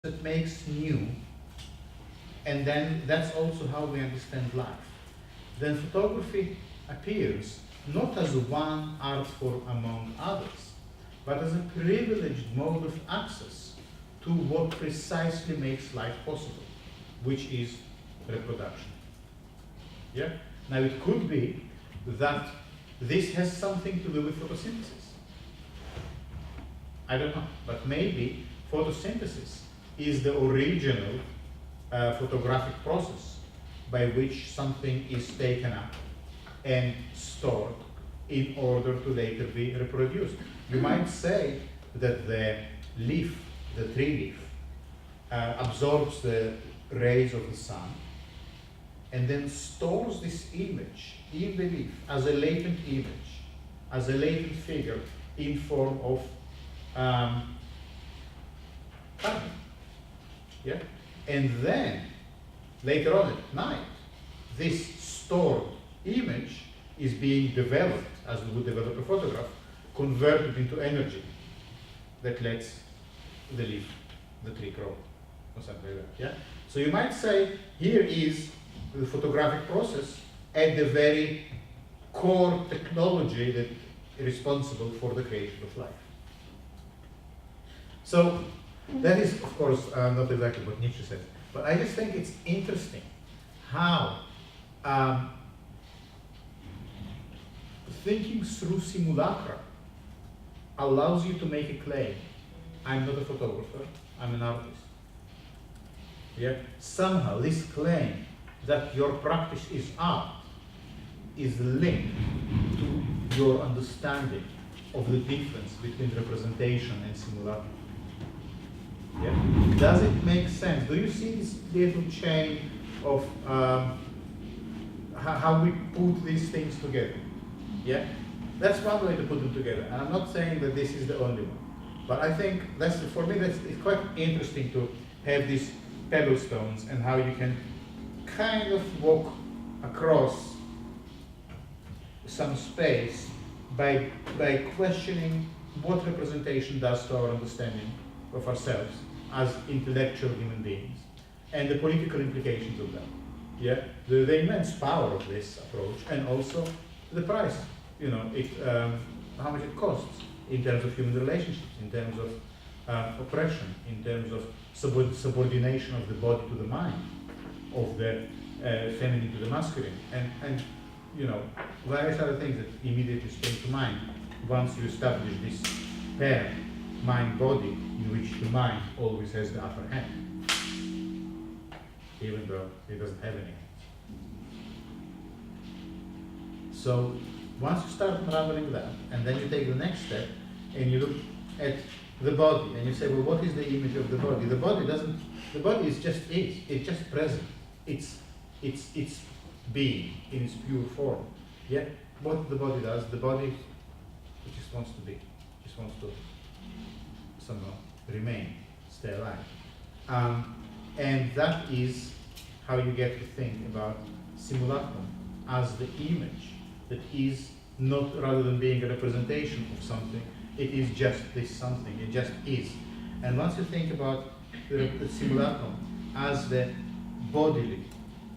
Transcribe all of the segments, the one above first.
that makes new, and then that's also how we understand life. Then photography appears not as one art form among others, but as a privileged mode of access to what precisely makes life possible, which is reproduction. Yeah? Now it could be that this has something to do with photosynthesis. I don't know, but maybe photosynthesis is the original photographic process by which something is taken up and stored in order to later be reproduced. You might say that the leaf, the tree leaf, absorbs the rays of the sun and then stores this image in the leaf as a latent image, as a latent figure in form of carbon. Yeah? And then, later on at night, this stored image is being developed, as we would develop a photograph, converted into energy that lets the leaf, the tree grow, or something like that. Yeah? So you might say, here is the photographic process at the very core technology that is responsible for the creation of life. So that is, of course, not exactly what Nietszhe said, but I just think it's interesting how thinking through simulacra allows you to make a claim. I'm not a photographer, I'm an artist. Yeah? Somehow this claim that your practice is art is linked to your understanding of the difference between representation and simulacra. Yeah? Does it make sense? Do you see this little chain of how we put these things together? Yeah? That's one way to put them together. And I'm not saying that this is the only one. But I think for me it's quite interesting to have these pebble stones and how you can kind of walk across some space by questioning what representation does to our understanding of ourselves as intellectual human beings and the political implications of that. Yeah, the immense power of this approach, and also the price. You know, how much it costs in terms of human relationships, in terms of oppression, in terms of subordination of the body to the mind, of the feminine to the masculine, and you know, various other things that immediately spring to mind once you establish this pair, mind-body, in which the mind always has the upper hand, even though it doesn't have any hands. So once you start unraveling that, and then you take the next step, and you look at the body, and you say, well, what is the image of the body? The body is just it's just present. It's being in its pure form. Yeah? What the body does, the body it just wants to be, just wants to somehow remain, stay alive. And that is how you get to think about simulacrum as the image that is not, rather than being a representation of something, it is just this something, it just is. And once you think about the simulacrum as the bodily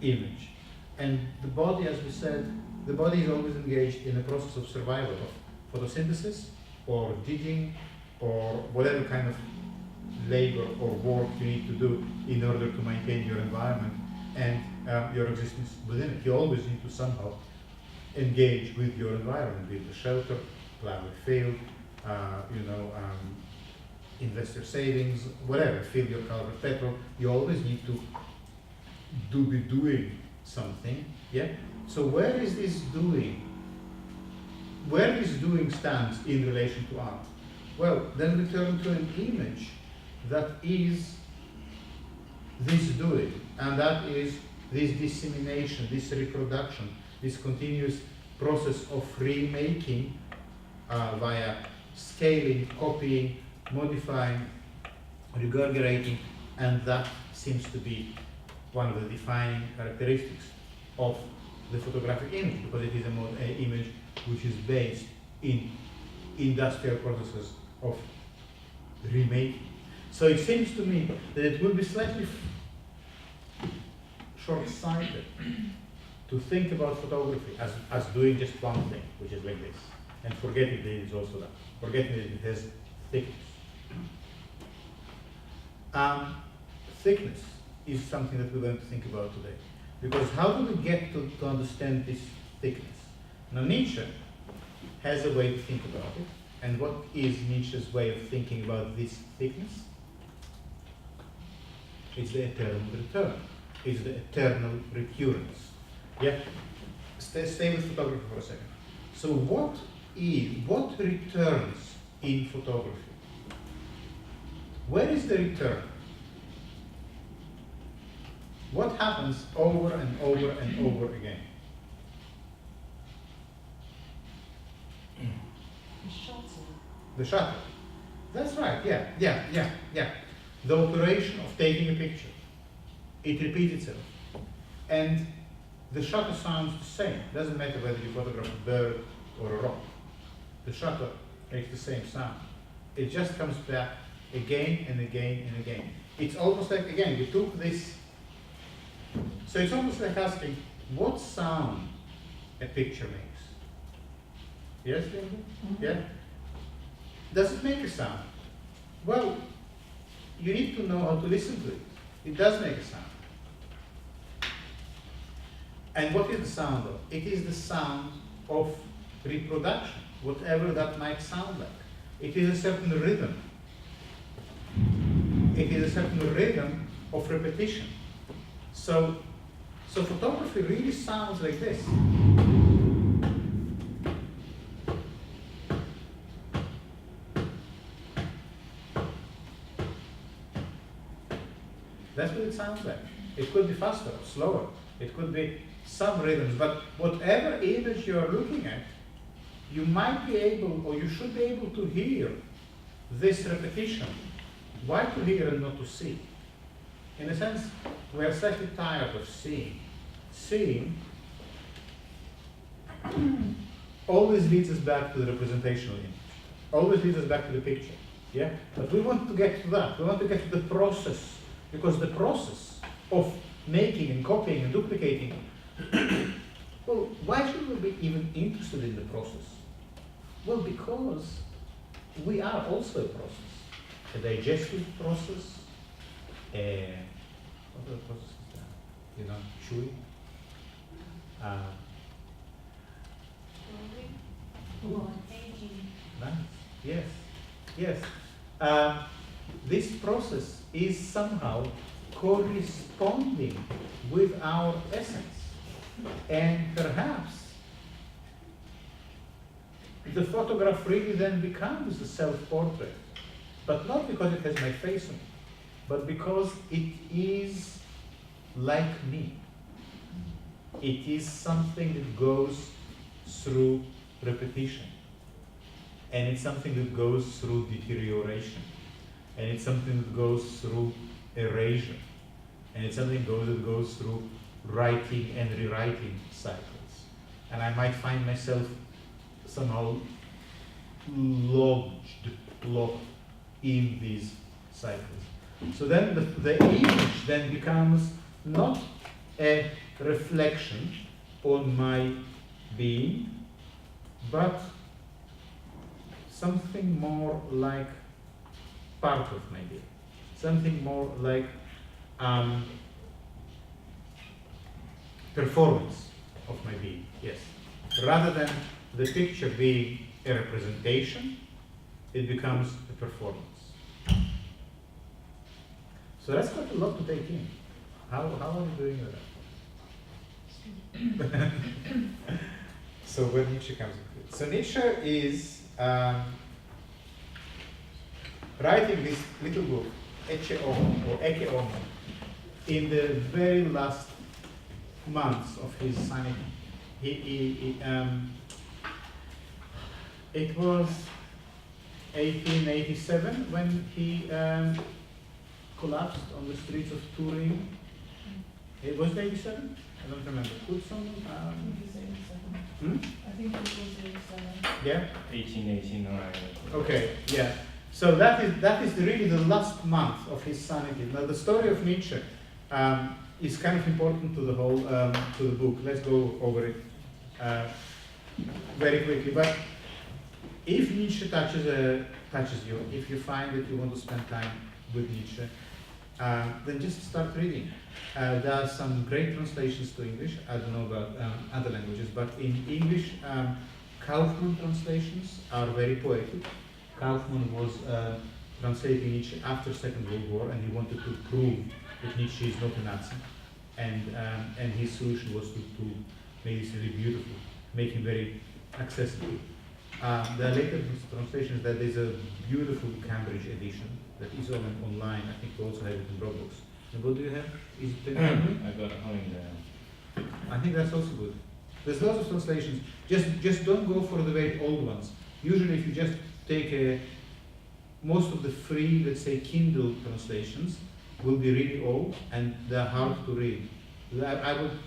image, and the body, as we said, the body is always engaged in a process of survival, of photosynthesis, or digging, or whatever kind of labor or work you need to do in order to maintain your environment and your existence within it. You always need to somehow engage with your environment, with the shelter, plow a field, invest your savings, whatever, fill your car with petrol. You always need to be doing something. Yeah? So where is this doing? Where this doing stands in relation to art? Well, then we turn to an image that is this doing, and that is this dissemination, this reproduction, this continuous process of remaking via scaling, copying, modifying, regurgitating, and that seems to be one of the defining characteristics of the photographic image, because it is an image which is based in industrial processes of remaking. So it seems to me that it will be slightly short-sighted to think about photography as doing just one thing, which is like this, and forgetting that it is also that, forgetting that it has thickness. Thickness is something that we're going to think about today. Because how do we get to understand this thickness? Now Nietzsche has a way to think about it. And what is Nietzsche's way of thinking about this thickness? It's the eternal return. It's the eternal recurrence. Yeah? Stay with photography for a second. So what returns in photography? Where is the return? What happens over and over and over again? The shutter. That's right, yeah. The operation of taking a picture. It repeats itself. And the shutter sounds the same. It doesn't matter whether you photograph a bird or a rock. The shutter makes the same sound. It just comes back again and again and again. It's almost like, again, we took this. So it's almost like asking what sound a picture makes. Yes, Linda? Mm-hmm. Yeah? Does it make a sound? Well, you need to know how to listen to it. It does make a sound. And what is the sound of? It is the sound of reproduction, whatever that might sound like. It is a certain rhythm. It is a certain rhythm of repetition. So photography really sounds like this. That's what it sounds like. It could be faster or slower. It could be some rhythms, but whatever image you're looking at, you might be able, or you should be able to hear this repetition. Why to hear and not to see? In a sense, we are slightly tired of seeing. Seeing always leads us back to the representational image. Always leads us back to the picture. Yeah? But we want to get to that. We want to get to the process. Because the process of making and copying and duplicating, well, why should we be even interested in the process? Well, because we are also a process. A digestive process, what other process is that? You know, chewing? Aging. Nice. Yes. This process is somehow corresponding with our essence. And perhaps the photograph really then becomes a self-portrait. But not because it has my face on it, but because it is like me. It is something that goes through repetition. And it's something that goes through deterioration. And it's something that goes through erasure. And it's something that goes through writing and rewriting cycles. And I might find myself somehow locked in these cycles. So then the image then becomes not a reflection on my being, but something more like part of my being, something more like performance of my being, yes. Rather than the picture being a representation, it becomes a performance. So that's quite a lot to take in. How are you doing with that? So where Nietzsche comes into it. So Nietzsche is writing this little book, Ecce or Ecce Homo, in the very last months of his sanity. It was 1887 when he collapsed on the streets of Turin. It was 87? I don't remember. Could someone? I think it was 87. Yeah? 1889. Okay, yeah. So that is really the last month of his sanity. Now the story of Nietzsche is kind of important to the whole to the book. Let's go over it very quickly. But if Nietzsche touches you, if you find that you want to spend time with Nietzsche, then just start reading. There are some great translations to English. I don't know about other languages, but in English, Kaufmann translations are very poetic. Kaufmann was translating Nietzsche after Second World War, and he wanted to prove that Nietzsche is not a Nazi. And his solution was to make this really beautiful, make him very accessible. There are later translations that there's a beautiful Cambridge edition that is online. I think we also have it in Dropbox. And what do you have? Is it in Cambridge? I got it there. I think that's also good. There's lots of translations. Just don't go for the very old ones. Usually if you just take most of the free, let's say, Kindle translations will be really old and they're hard to read. I would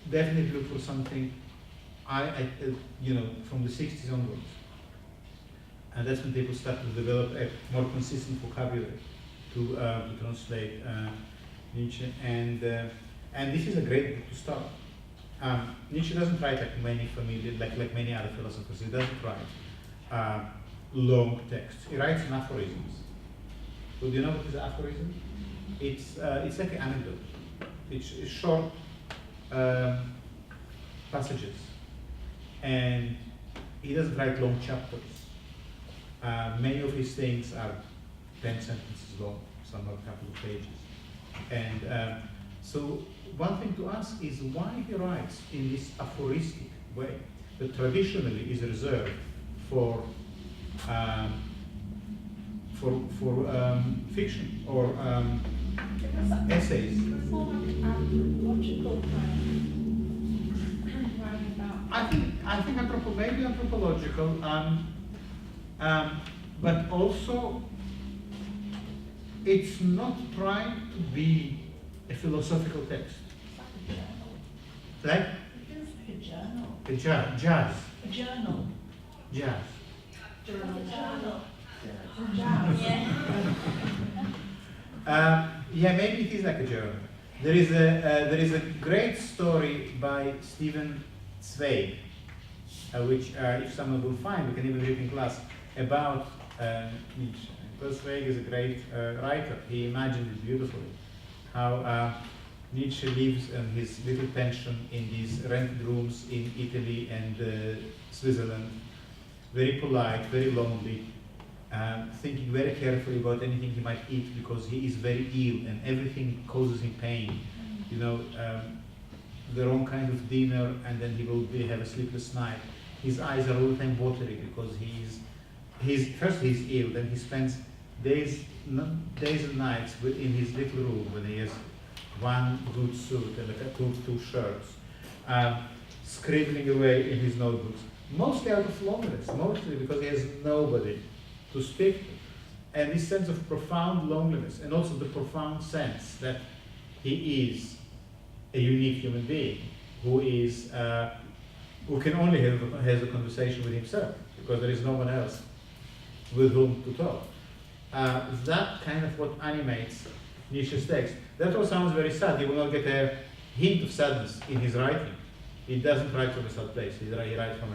definitely look for something from the 60s onwards. And that's when people start to develop a more consistent vocabulary to translate Nietzsche. And this is a great book to start. Nietzsche doesn't write like many other philosophers. He doesn't write long texts. He writes in aphorisms. So do you know what is an aphorism? It's like an anecdote. It's short passages, and he doesn't write long chapters. Many of his things are 10 sentences long, some are a couple of pages. And so one thing to ask is why he writes in this aphoristic way that traditionally is reserved for fiction or essays. Logical writing about. I think maybe anthropological, but also it's not trying to be a philosophical text. Like It feels like a journal. jazz. A journal. Jazz. Journal. Yeah, maybe it is like a journal. There is a great story by Stephen Zweig, which if someone will find, we can even read in class, about Nietzsche. Because Zweig is a great writer. He imagined it beautifully, how Nietzsche lives in his little pension in these rented rooms in Italy and Switzerland, very polite, very lonely, thinking very carefully about anything he might eat because he is very ill and everything causes him pain. You know, the wrong kind of dinner and then he will have a sleepless night. His eyes are all the time watery because first he's ill, then he spends days and nights in his little room when he has one good suit and like two shirts, scribbling away in his notebooks, mostly out of loneliness, mostly because he has nobody to speak to. And this sense of profound loneliness, and also the profound sense that he is a unique human being who can only have a conversation with himself because there is no one else with whom to talk. That kind of what animates Nietzsche's text. That all sounds very sad. You will not get a hint of sadness in his writing. He doesn't write from a sad place. He writes from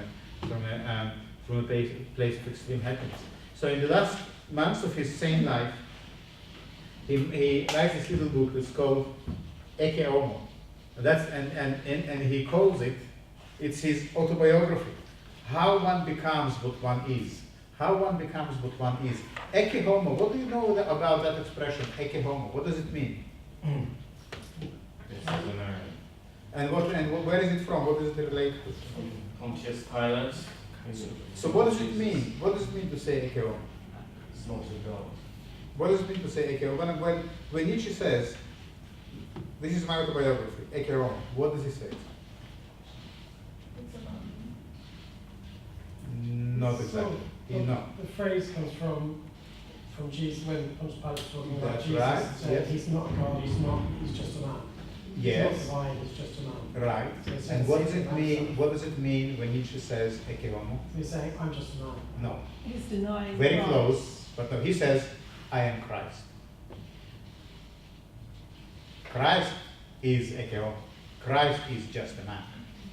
a place of extreme happiness. So in the last months of his sane life, he writes this little book that's called Ecce Homo. And he calls it's his autobiography. How one becomes what one is. How one becomes what one is. Ecce Homo, what do you know about that expression, Ecce Homo? What does it mean? And where is it from? What does it relate to? Pontius Pilate. So what does it mean? What does it mean to say Ecce Homo? It's not a God. What does it mean to say Ecce Homo? When Nietzsche says, this is my autobiography, Ecce Homo, what does he say? Not exactly. The phrase comes from Jesus when Pontius Pilate talking about That's Jesus. right, Said, yes. He's not a God, he's just a man. Yes. He's not divine, he's just a man. Right. So And what does it's it mean? What does it mean when Nietzsche says Ecce Homo? He's saying, I'm just a man. No. He's denying Very God. close. But no, he says, I am Christ. Christ is Ecce Homo. Christ is just a man,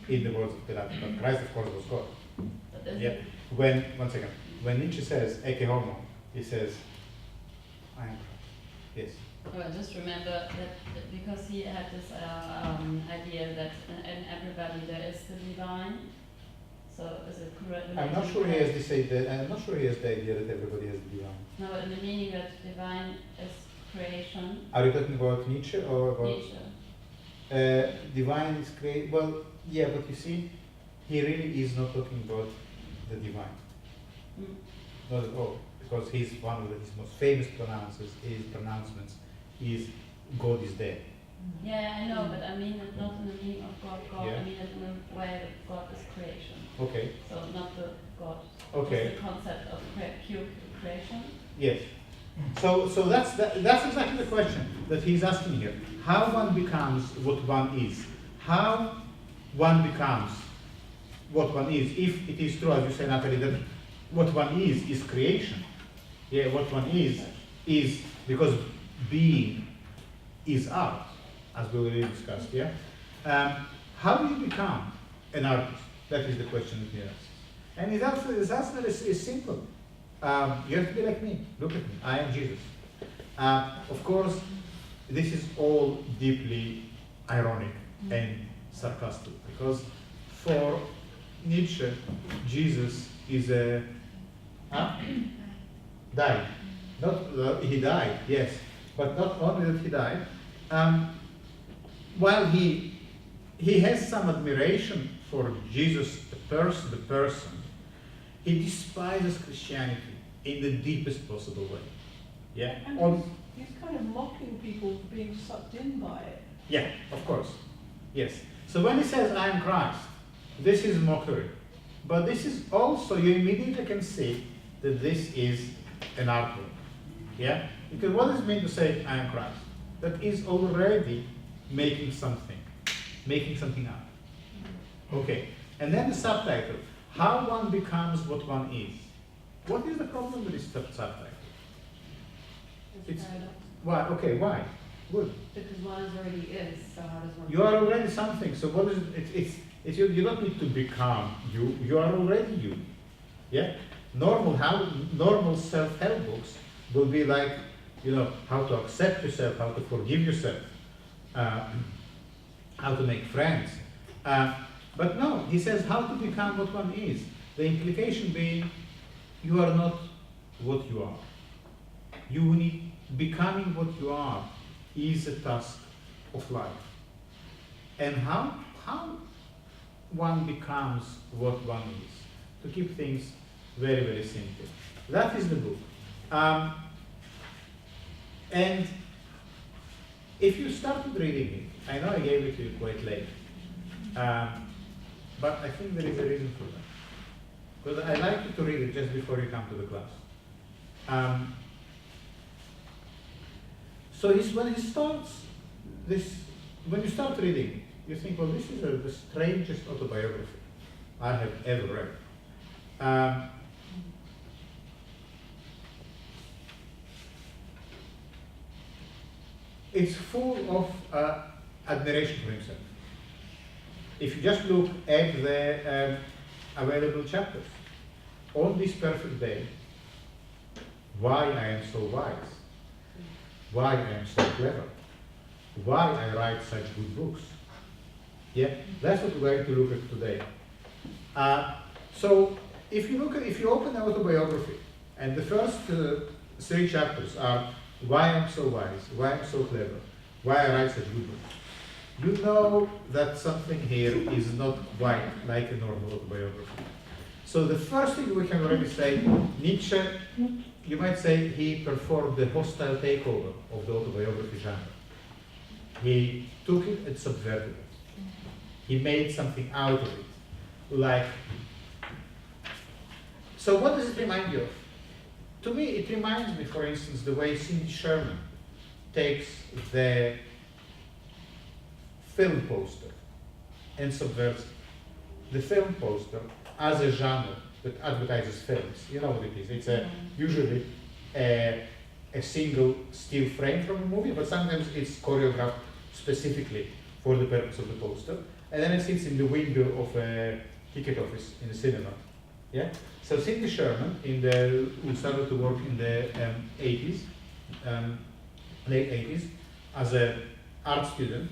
in the words of Pilate. But Christ, of course, was God. But is Yeah. it- One second. When Nietszhe says Ecce Homo, he says, I am Christ. Yes. Oh, I just remember that because he had this idea that in everybody there is the divine. So is it correct? I'm not sure he has this idea. I'm not sure he has the idea that everybody has the divine. No, in the meaning that divine is creation. Are you talking about Nietzsche or about Nature. divine is created? Well, yeah, but you see, he really is not talking about the divine. Mm. Not at all, because he's one of his most famous pronouncements is God is there. Yeah, I know, but I mean it not in the meaning of God, God. Yeah. I mean it in the way that God is creation. Okay. So not the God. Okay. Just the concept of pure creation. Yes. So that's exactly the question that he's asking here. How one becomes what one is. How one becomes what one is. If it is true, as you say, Natalie, that what one is creation. Yeah, what one is because being is art, as we already discussed. Yeah. How do you become an artist? That is the question that he asks. And his answer is simple. You have to be like me. Look at me. I am Jesus. Of course, this is all deeply ironic and sarcastic because for Nietzsche, Jesus is a died. Not he died, yes, but not only that he died. While he has some admiration for Jesus, the person, he despises Christianity in the deepest possible way. Yeah. And he's kind of mocking people for being sucked in by it. Yeah, of course. Yes. So when he says, I am Christ, this is mockery. But this is also, you immediately can see that this is an artwork. Yeah? Because what does it mean to say, I am Christ? That is already making something up. Okay. And then the subtitle, how one becomes what one is. What is the problem with this subtitle? It's paradox. why? Okay, why? Good. Because one is already is, so how does one? You are already something. So what is it? It's you don't need to become you. You are already you. Yeah. Normal self-help books will be like, how to accept yourself, how to forgive yourself, how to make friends. But no, he says how to become what one is. The implication being, you are not what you are. You need becoming what you are is a task of life. And how one becomes what one is. To keep things very, very simple. That is the book. And if you started reading it, I know I gave it to you quite late, but I think there is a reason for that. Because I like you to read it just before you come to the class. So when he starts this, when you start reading, you think, well, this is the strangest autobiography I have ever read. It's full of admiration for himself. If you just look at the available chapters, on this perfect day, why I am so wise, why I am so clever, why I write such good books. Yeah, that's what we're going to look at today. So if you open the autobiography, and the first 3 chapters are why I'm so wise, why I'm so clever, why I write such good books, you know that something here is not quite like a normal autobiography. So the first thing we can already say, Nietzsche, you might say he performed the hostile takeover of the autobiography genre. He took it and subverted it. He made something out of it. So what does it remind you of? To me, it reminds me, for instance, the way Cindy Sherman takes the film poster and subverts it. The film poster as a genre that advertises films. You know what it is. It's usually a single still frame from a movie, but sometimes it's choreographed specifically for the purpose of the poster. And then it sits in the window of a ticket office in the cinema. Yeah. So Sidney Sherman, who started to work in the 80s, late 80s, as an art student,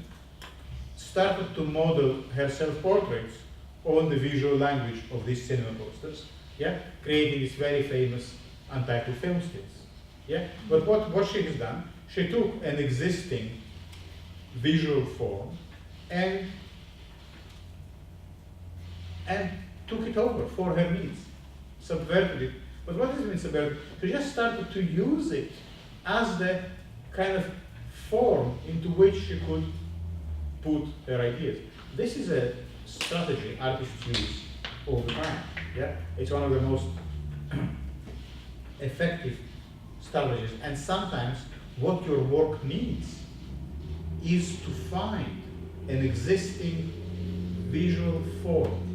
started to model her self-portraits on the visual language of these cinema posters. Yeah, creating these very famous untitled film stills. Yeah, but what she has done, she took an existing visual form and took it over for her needs, subverted it. But what does it mean subverted? She just started to use it as the kind of form into which she could put her ideas. This is a strategy artists use all the time. Yeah, it's one of the most effective strategies. And sometimes what your work needs is to find an existing visual form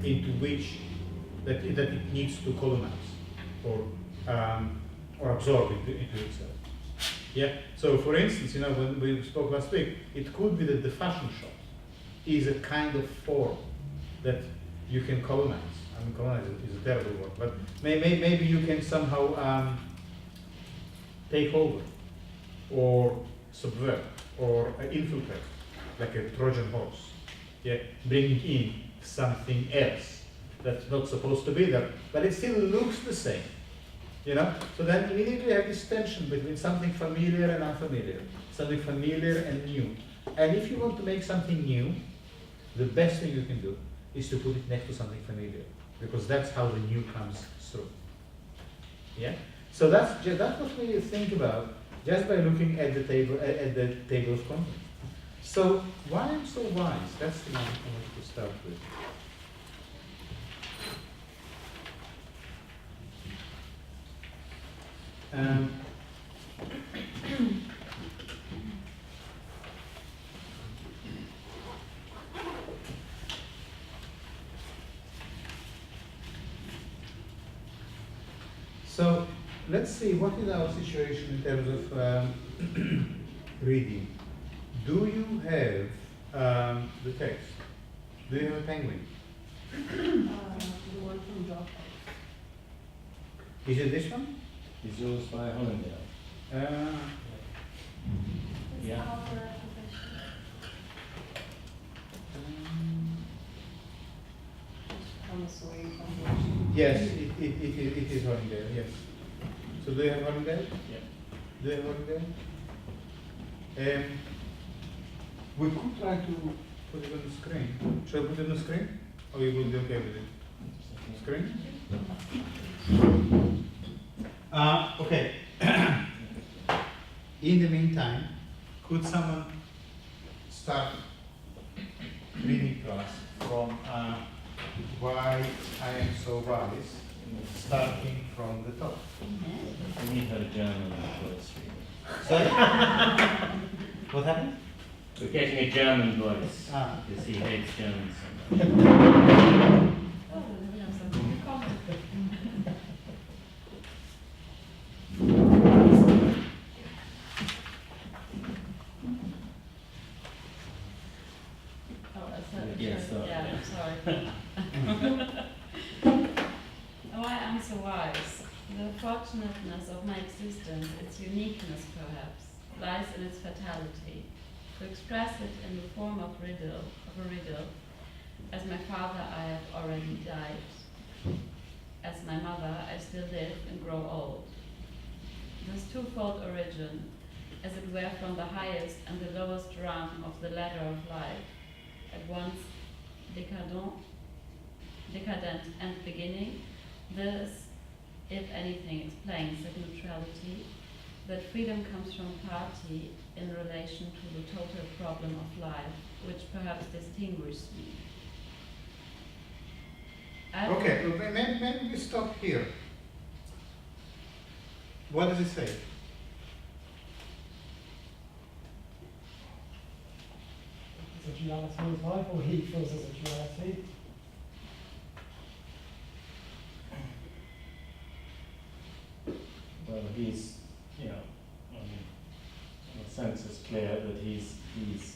into which that it needs to colonize or absorb into itself. Yeah. So, for instance, when we spoke last week, it could be that the fashion shop is a kind of form that you can colonize. I mean, colonize is a terrible word, but maybe you can somehow take over, or subvert, or infiltrate, like a Trojan horse. Yeah, bringing in something else that's not supposed to be there, but it still looks the same. So then immediately you have this tension between something familiar and unfamiliar, something familiar and new. And if you want to make something new, the best thing you can do is to put it next to something familiar, because that's how the new comes through. Yeah. So that's what we think about just by looking at the table of contents. So why I'm so wise? That's the one I wanted to start with. So let's see, what is our situation in terms of reading? Do you have the text? Do you have a penguin? The one from Dropbox. Is it this one? It's used by Hollindale. Yeah. Yes, it is Hollindale, yes. So do you have Hollindale? Yeah. Do you have Hollindale? We could try to put it on the screen. Shall I put it on the screen? Or you will be okay with it? Screen? Okay. In the meantime, could someone start reading to us from Why I Am So Wise, starting from the top? We need her German voice. Sorry? What happened? We're getting a German voice, Ah. because he hates Germans so much. Yes, sorry. Yeah, I'm sorry. Why I'm so wise? The fortunateness of my existence, its uniqueness perhaps, lies in its fatality. To express it in the form of a riddle, as my father I have already died. As my mother I still live and grow old. This twofold origin, as it were from the highest and the lowest rung of the ladder of life, at once decadent and beginning, this, if anything, explains that neutrality, that freedom comes from party in relation to the total problem of life, which perhaps distinguishes me. Okay, well, maybe we stop here. What does it say? It's a duality of life, or he feels as a duality. Well, he's, you know, in a sense it's clear that he's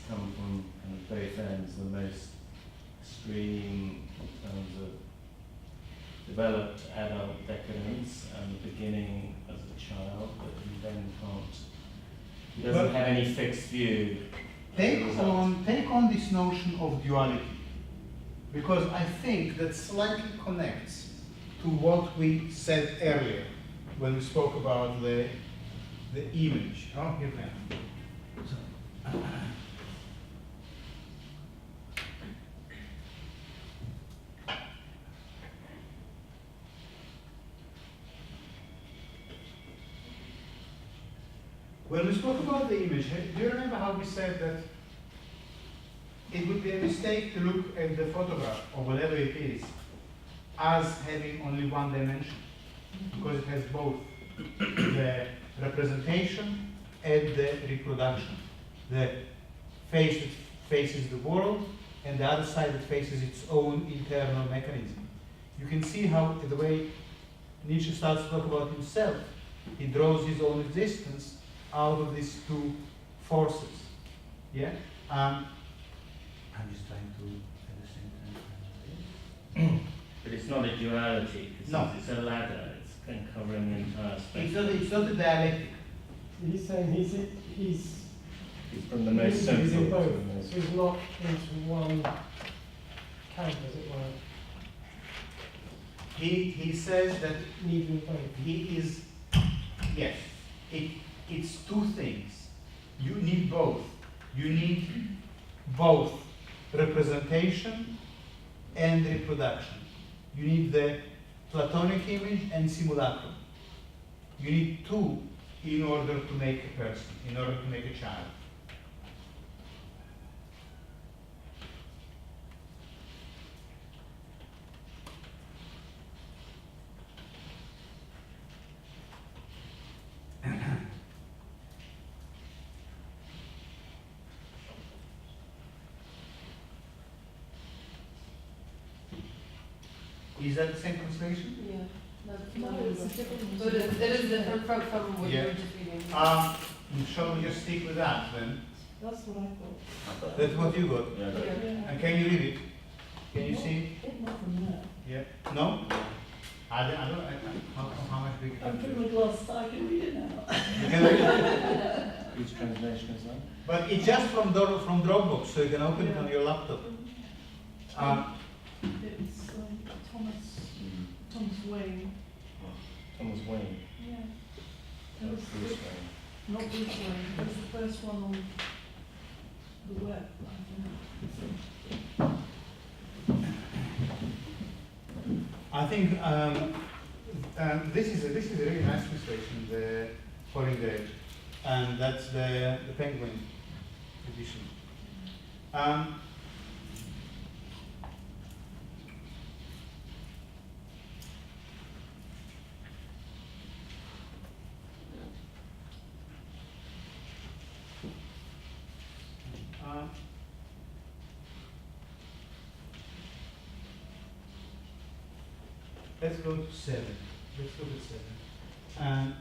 come from kind of both ends, the most extreme in terms of developed adult decadence and the beginning as a child, but he then can't, he doesn't Well, have any fixed view. Take on this notion of duality, because I think that slightly connects to what we said earlier when we spoke about the image. Oh, here we are. When we spoke about the image, do you remember how we said that it would be a mistake to look at the photograph or whatever it is as having only one dimension, because it has both the representation and the reproduction. The face that faces the world and the other side that faces its own internal mechanism. You can see how the way Nietszhe starts to talk about himself, he draws his own existence out of these two forces. Yeah? I'm just trying to at the same time. But it's not a duality, because No. it's a ladder, it's covering the entire spectrum. It's not a dialectic. He's saying he's He's from the most he's simple in to both, the most. so he's not into one camp, as it were. He says that Neither both. he is, yes, it's two things. You need both. You need both representation and reproduction. You need the Platonic image and simulacrum. You need two in order to make a person, in order to make a child. Is that the same translation? Yeah. That's No, it's a different. But it is different from what you Yeah. were just reading. Shall we just stick with that then? That's what I thought. That's what you got. Yeah, but- Yeah. And can you read it? Can you see? It's not from there. Yeah. No? How much bigger? I put my glasses, I can read it now. You can read it. Which translation is that? But it's just from Dropbox, so you can open it on your laptop. It's Thomas Wayne. Thomas Wayne. Yeah. Oh, It's Bruce Wayne. not Bruce Wayne, it was the first one on the web, I think this is a really nice translation, the Falling Age, and that's the Penguin edition. Let's go to 7. Let's go to 7.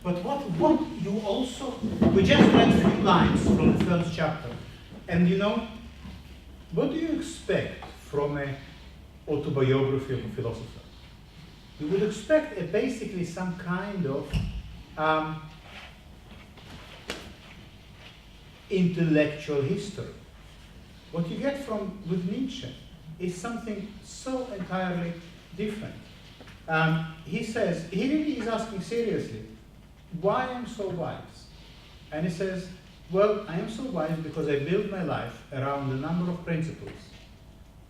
But what you also, we just read a few lines from the first chapter, and you know, what do you expect from an autobiography of a philosopher? You would expect basically some kind of intellectual history. What you get with Nietszhe is something so entirely different. He says, he really is asking seriously, why am I so wise? And he says, well, I am so wise because I build my life around a number of principles.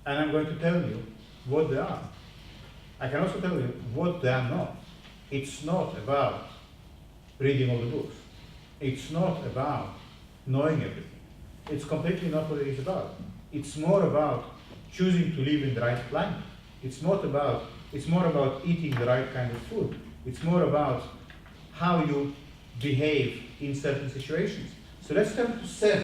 And I'm going to tell you what they are. I can also tell you what they are not. It's not about reading all the books. It's not about knowing everything. It's completely not what it is about. It's more about choosing to live in the right climate. It's more about eating the right kind of food. It's more about how you behave in certain situations. So let's turn to 7.